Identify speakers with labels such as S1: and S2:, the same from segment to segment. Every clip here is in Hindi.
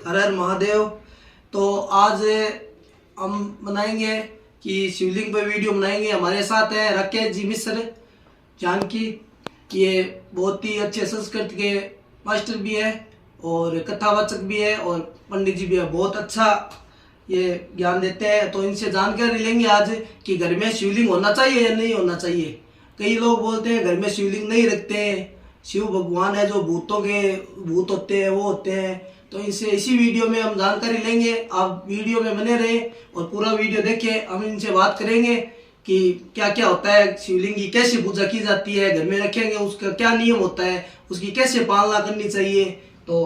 S1: हर हर महादेव। तो आज हम बनाएंगे कि शिवलिंग पर वीडियो बनाएंगे। हमारे साथ है राकेश जी मिश्र जानकी, ये बहुत ही अच्छे संस्कृत के मास्टर भी है और कथावाचक भी है और पंडित जी भी है, बहुत अच्छा ये ज्ञान देते हैं। तो इनसे जानकारी लेंगे आज कि घर में शिवलिंग होना चाहिए या नहीं होना चाहिए। कई लोग बोलते हैं घर में शिवलिंग नहीं रखते हैं, शिव भगवान है जो भूतों के भूत होते हैं वो होते हैं। तो इनसे इसी वीडियो में हम जानकारी लेंगे, आप वीडियो में बने रहे और पूरा वीडियो देखें। हम इनसे बात करेंगे कि क्या क्या होता है, शिवलिंग की कैसे पूजा की जाती है, घर में रखेंगे उसका क्या नियम होता है, उसकी कैसे पालना करनी चाहिए। तो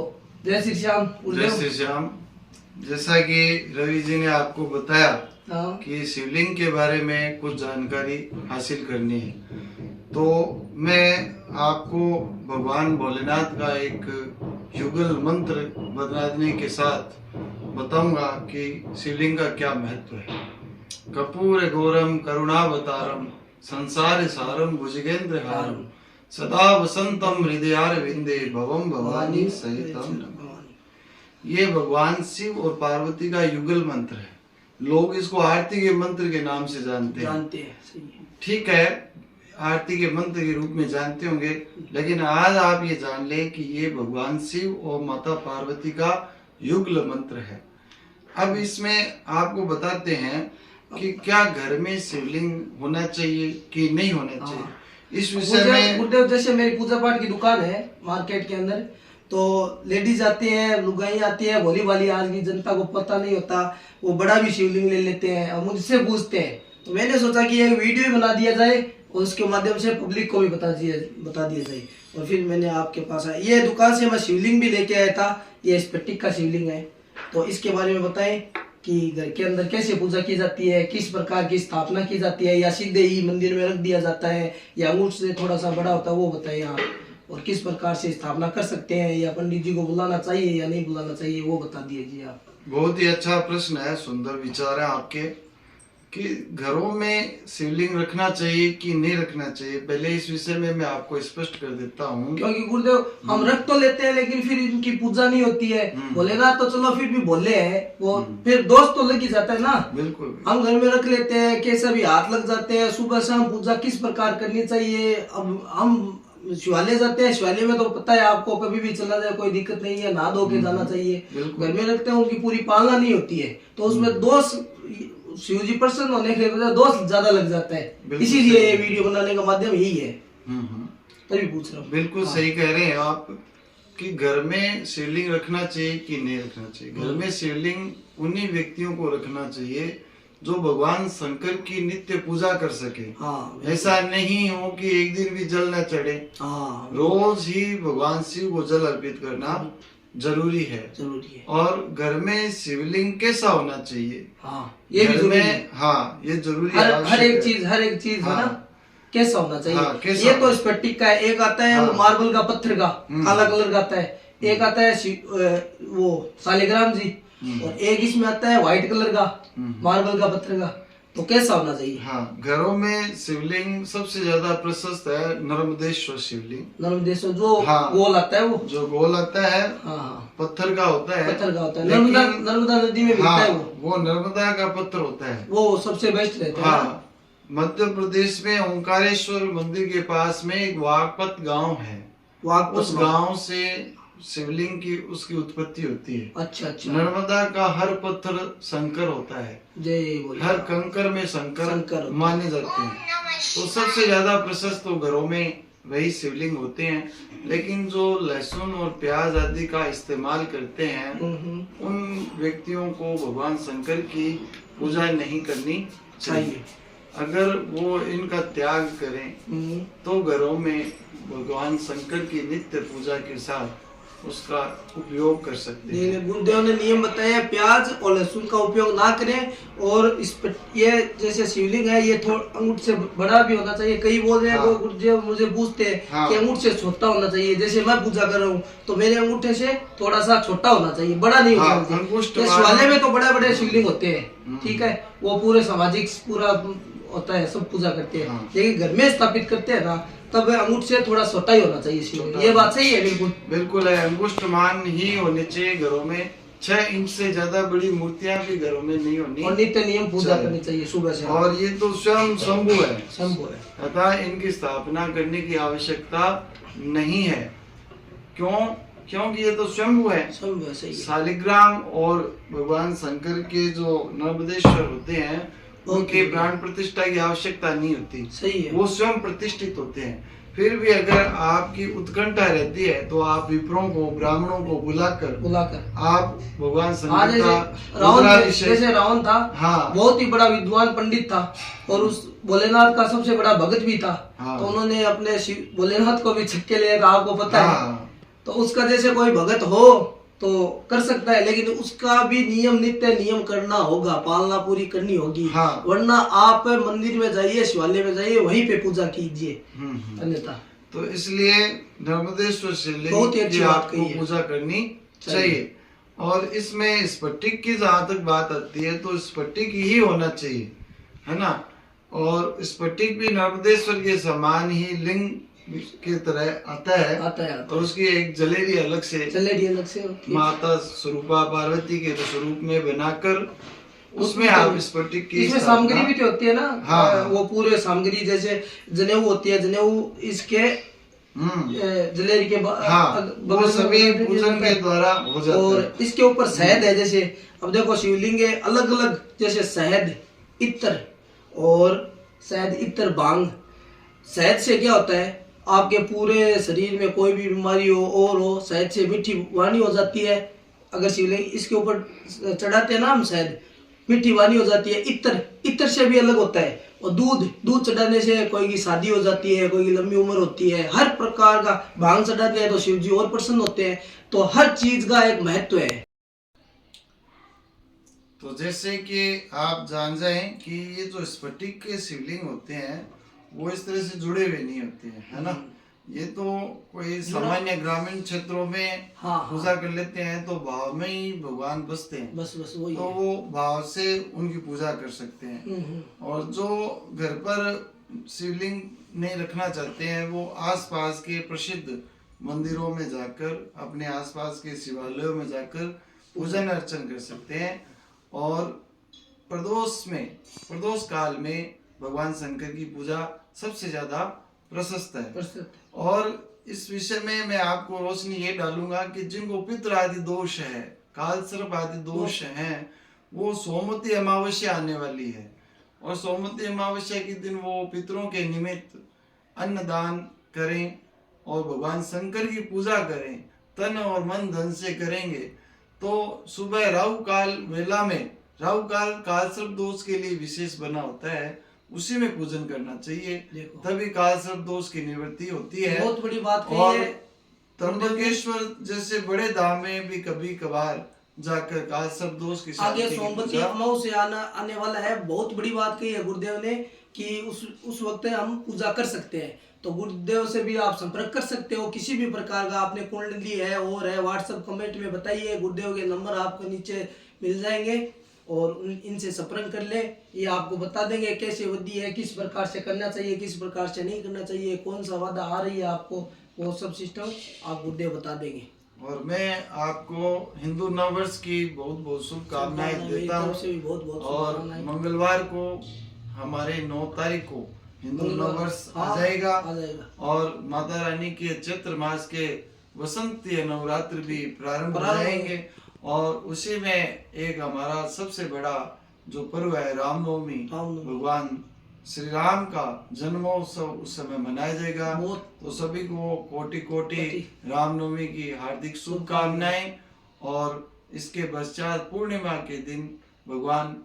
S1: जय श्री श्याम।
S2: जय श्री श्याम। जैसा कि रवि जी ने आपको बताया कि शिवलिंग के बारे में कुछ जानकारी हासिल करनी है, तो मैं आपको भगवान भोलेनाथ का एक युगल मंत्र बताने के साथ बताऊंगा कि शिवलिंग का क्या महत्व है। कपूर गौरम करुणावतारम संसार सारम भुजगेंद्र हारम सदा वसंतम हृदयार विंदे भवम भवानी सहितम। ये भगवान शिव और पार्वती का युगल मंत्र है। लोग इसको आरती के मंत्र के नाम से जानते हैं। ठीक है, आरती के मंत्र के रूप में जानते होंगे, लेकिन आज आप ये जान ले कि ये भगवान शिव और माता पार्वती का युगल मंत्र है। अब इसमें आपको बताते हैं कि क्या घर में शिवलिंग होना चाहिए कि नहीं होना चाहिए। इस विषय में
S1: गुरुदेव, जैसे मेरी पूजा पाठ की दुकान है मार्केट के अंदर, तो लेडीज आती है, लुगाई आती है, भोली भाली, आज की जनता को पता नहीं होता, वो बड़ा भी शिवलिंग ले लेते हैं और मुझसे पूछते हैं। तो मैंने सोचा कि एक वीडियो ही बना दिया जाए और उसके माध्यम से पब्लिक को भी बता दिया जाए। और फिर मैंने आपके पास आया, ये दुकान से मैं शिवलिंग भी लेके आया था। ये स्फटिक का शिवलिंग है, तो इसके बारे में बताएं कि घर के अंदर कैसे पूजा की जाती है, किस प्रकार की स्थापना की जाती है, या सीधे ही मंदिर में रख दिया जाता है या अंगूठ से थोड़ा सा बड़ा होता है, वो बताएं आप। और किस प्रकार से स्थापना कर सकते हैं, या पंडित जी को बुलाना चाहिए या नहीं बुलाना चाहिए, वो बता दीजिए आप।
S2: बहुत ही अच्छा प्रश्न है, सुंदर विचार है आपके कि घरों में शिवलिंग रखना चाहिए कि नहीं रखना चाहिए। पहले इस विषय में मैं आपको स्पष्ट कर देता हूँ,
S1: क्योंकि गुरुदेव हम रख तो लेते हैं लेकिन फिर इनकी पूजा नहीं होती है। भोलेनाथ तो चलो फिर भी भोले हैं, वो फिर दोस्त तो लग ही जाता है ना।
S2: बिल्कुल,
S1: हम घर में रख लेते हैं, कैसे भी हाथ लग जाते हैं। सुबह शाम पूजा किस प्रकार करनी चाहिए। अब हम शिवालय जाते हैं, शिवालय में तो पता है आपको, कभी भी चला जाए कोई दिक्कत नहीं है, नहा धो के जाना चाहिए। घर में रखते हैं, उनकी पूरी पालना नहीं होती है, तो उसमें दोष शिव जी प्रसन्न होने के लिए दोष ज्यादा लग जाता है। इसीलिए ये वीडियो बनाने का माध्यम यही है, तभी पूछ रहा हूँ।
S2: बिल्कुल सही कह रहे हैं आप कि घर में शिवलिंग रखना चाहिए कि नहीं रखना चाहिए। घर में शिवलिंग उन्हीं व्यक्तियों को रखना चाहिए जो भगवान शंकर की नित्य पूजा कर सके। ऐसा नहीं हो कि एक दिन भी जल न चढ़े। रोज ही भगवान शिव को जल अर्पित करना जरूरी है। और घर में शिवलिंग कैसा होना चाहिए,
S1: ये भी जरूरी है।
S2: ये जरूरी है।
S1: हर एक चीज है ना, कैसा होना चाहिए। ये तो स्फटिक का है, एक आता है वो मार्बल का, पत्थर का, काला कलर का आता है। एक आता है वो शालिग्राम जी, और एक इसमें आता है व्हाइट कलर का, मार्बल का, पत्थर का। तो कैसा होना चाहिए।
S2: घरों में शिवलिंग सबसे ज्यादा प्रशस्त है नर्मदेश्वर शिवलिंग।
S1: नर्मदेश्वर जो गोल आता है, वो जो
S2: गोल आता है, पत्थर का होता है। नर्मदा
S1: नदी में मिलता है
S2: वो नर्मदा का पत्थर होता है,
S1: वो सबसे बेस्ट रहता है।
S2: मध्य प्रदेश में ओंकारेश्वर मंदिर के पास में एक वागपत गांव है, उस गांव से शिवलिंग की उसकी उत्पत्ति होती है।
S1: अच्छा।
S2: नर्मदा का हर पत्थर शंकर होता है, हर कंकर में शंकर माने जाते हैं। तो सबसे ज्यादा प्रशस्त तो घरों में वही शिवलिंग होते हैं। लेकिन जो लहसुन और प्याज आदि का इस्तेमाल करते हैं, उन व्यक्तियों को भगवान शंकर की पूजा नहीं करनी चाहिए। अगर वो इनका त्याग करें तो घरों में भगवान शंकर की नित्य पूजा के साथ उसका उपयोग कर सकते हैं।
S1: गुरुदेव ने नियम बताया, प्याज और लहसुन का उपयोग ना करें। और इस ये जैसे शिवलिंग है, ये थोड़ा अंगूठ से बड़ा भी होना चाहिए। कई बोल रहे हैं गुरुदेव, मुझे पूछते हैं कि अंगूठ से छोटा होना चाहिए। जैसे मैं पूजा कर रहा हूँ तो मेरे अंगूठे से थोड़ा सा छोटा होना चाहिए, बड़ा नहीं होना चाहिए। शिवालय में तो बड़े बड़े शिवलिंग होते हैं, ठीक है, वो पूरे सामाजिक पूरा होता है, सब पूजा करते हैं। लेकिन घर में स्थापित करते हैं ना, तब अंगूठ से थोड़ा छोटा ही होना चाहिए शिवलिंग। ये बात सही है। बिल्कुल
S2: है, अंगुष्ठ मान ही होने चाहिए घरों में 6 इंच से ज्यादा बड़ी मूर्तियां भी घरों में नहीं होनी
S1: और नित्य नियम पूजा करनी चाहिए सुबह से।
S2: और ये तो स्वयं शंभु है,
S1: शंभु है,
S2: अतः इनकी स्थापना करने की आवश्यकता नहीं है। क्यों? क्योंकि ये तो शंभु है।
S1: शंभु है, सही है।
S2: शालिग्राम और भगवान शंकर के जो नर्मदेश्वर होते हैं उनके प्राण प्रतिष्ठा की आवश्यकता नहीं होती,
S1: सही है।
S2: वो स्वयं प्रतिष्ठित होते हैं। फिर भी अगर आपकी उत्कंठा रहती है तो आप विप्रों को, ब्राह्मणों को बुलाकर आप भगवान शंकर का रुद्राभिषेक,
S1: जैसे रावण था,
S2: हाँ,
S1: बहुत ही बड़ा विद्वान पंडित था और उस भोलेनाथ का सबसे बड़ा भगत भी था,
S2: हाँ,
S1: तो उन्होंने अपने भोलेनाथ को भी छक्के लिए था, आपको पता है।
S2: हाँ,
S1: तो उसका जैसे कोई भगत हो तो कर सकता है, लेकिन उसका भी नियम, नित्य नियम करना होगा, पालना पूरी करनी होगी,
S2: हाँ,
S1: वरना आप मंदिर में जाइए, शिवालय में जाइए, वहीं पे पूजा कीजिए, अन्यथा।
S2: तो इसलिए नर्मदेश्वर शिवलिंग
S1: बहुत ही अच्छी
S2: की
S1: बात
S2: आपको
S1: कही है।
S2: पूजा करनी चाहिए। और इसमें स्फटिक की जहाँ तक बात आती है तो स्फटिक ही होना चाहिए, है ना। और स्फटिक भी नर्मदेश्वर के समान ही लिंग की तरह आता है और उसकी एक जलेरी अलग से
S1: होती है।
S2: माता स्वरूपा पार्वती के स्वरूप में बनाकर उसमें आप स्फटिक की
S1: इसमें सामग्री भी तो होती है ना,
S2: हाँ,
S1: वो पूरे सामग्री जैसे जनेऊ होती है, जनेऊ इसके जलेरी के
S2: वो सभी पूजन के द्वारा हो जाता है।
S1: और इसके ऊपर शहद है, जैसे अब देखो शिवलिंग है अलग अलग, जैसे शहद इत्र और शहद इत्र भांग। शहद से क्या होता है, आपके पूरे शरीर में कोई भी बीमारी हो और हो, शहद से मीठी वाणी हो जाती है। अगर शिवलिंग इसके ऊपर चढ़ाते हैं ना हम शहद, मीठी वाणी हो जाती है। इत्र से भी अलग होता है। और दूध चढ़ाने से कोई की शादी हो जाती है, कोई की लंबी उम्र होती है, हर प्रकार का। भांग चढ़ाते हैं तो शिव जी और प्रसन्न होते हैं। तो हर चीज का एक महत्व है।
S2: तो जैसे कि आप जान जाएं कि ये जो स्फटिक के शिवलिंग होते हैं वो इस तरह से जुड़े हुए नहीं होते हैं, है ना। ये तो कोई सामान्य ग्रामीण क्षेत्रों में पूजा कर लेते हैं तो भाव में ही भगवान बसते हैं,
S1: बस वही
S2: तो वो भाव से उनकी पूजा कर सकते हैं। और जो घर पर शिवलिंग नहीं रखना चाहते हैं वो आसपास के प्रसिद्ध मंदिरों में जाकर, अपने आसपास के शिवालयों में जाकर पूजन अर्चन कर सकते हैं। और प्रदोष काल में भगवान शंकर की पूजा सबसे ज्यादा प्रशस्त है। और इस विषय में मैं आपको रोशनी ये डालूंगा कि जिनको पितृ आदि दोष है, काल सर्प आदि दोष हैं, वो सोमवती अमावस्या आने वाली है और सोमवती अमावस्या के दिन वो पितरों के निमित्त अन्नदान करें और भगवान शंकर की पूजा करें, तन और मन धन से करेंगे तो सुबह राहु काल वेला में, राहु काल सर्प दोष के लिए विशेष बना होता है, उसी में पूजन करना चाहिए, तभी काल सर्प दोष की निवृत्ति होती है।
S1: बहुत बड़ी बात कही
S2: और
S1: है।
S2: त्र्यंबकेश्वर जैसे बड़े धाम में भी कभी कभार जाकर काल सर्प दोष की
S1: आगे सोमवती अमावस्या आने वाला है। बहुत बड़ी बात कही है गुरुदेव ने कि उस वक्त हम पूजा कर सकते हैं। तो गुरुदेव से भी आप संपर्क कर सकते हो किसी भी प्रकार का। आपने कुंडली है और है, व्हाट्सएप कमेंट में बताइए, गुरुदेव के नंबर आपको नीचे मिल जाएंगे और इनसे संपर्क कर ले। ये आपको बता देंगे कैसे विधि है, किस प्रकार से करना चाहिए, किस प्रकार से नहीं करना चाहिए, कौन सा वादा आ रही है आपको, वो सब सिस्टम आप गुरुदेव बता देंगे।
S2: और मैं आपको हिंदू नववर्ष की बहुत बहुत शुभकामनाएं देता हूँ। और मंगलवार को हमारे 9 तारीख को हिंदू नववर्ष आ जाएगा और माता रानी के चैत्र मास के वसंतीय नवरात्र भी प्रारंभ हो जाएंगे। और उसी में एक हमारा सबसे बड़ा जो पर्व है रामनवमी, भगवान श्री राम का जन्मोत्सव उस समय मनाया जाएगा। तो सभी को कोटि कोटि रामनवमी की हार्दिक शुभकामनाएं। और इसके पश्चात पूर्णिमा के दिन भगवान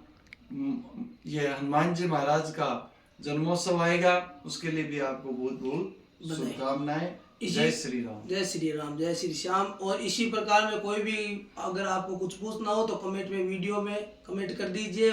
S2: ये हनुमान जी महाराज का जन्मोत्सव आएगा, उसके लिए भी आपको बहुत बहुत शुभकामनाएं। जय श्री राम,
S1: जय श्री राम, जय श्री श्याम। और इसी प्रकार में कोई भी अगर आपको कुछ पूछना हो तो कमेंट में, वीडियो में कमेंट कर दीजिए,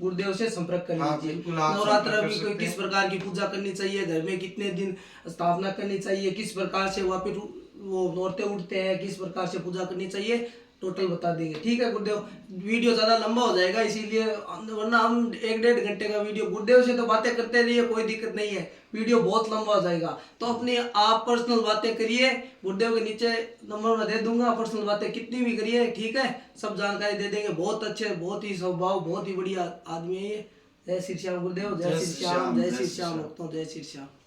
S1: गुरुदेव से संपर्क कर लीजिए। नवरात्र में किस प्रकार की पूजा करनी चाहिए, घर में कितने दिन स्थापना करनी चाहिए, किस प्रकार से वापिस वो नौरते उठते हैं, किस प्रकार से पूजा करनी चाहिए, टोटल बता देंगे। ठीक है गुरुदेव, वीडियो ज़्यादा लंबा हो जाएगा इसीलिए, वरना हम 1-1.5 घंटे का वीडियो, गुरुदेव से तो बातें करते रहिए, कोई दिक्कत नहीं है, वीडियो बहुत लंबा हो जाएगा। तो अपनी आप पर्सनल बातें करिए, गुरुदेव के नीचे नंबर मैं दे दूंगा, पर्सनल बातें कितनी भी करिए, ठीक है, सब जानकारी दे देंगे। बहुत अच्छे, बहुत ही स्वभाव, बहुत ही बढ़िया आदमी है ये। जय श्री श्याम गुरुदेव, जय श्री श्याम, जय श्री श्याम भक्तों, जय श्री श्याम।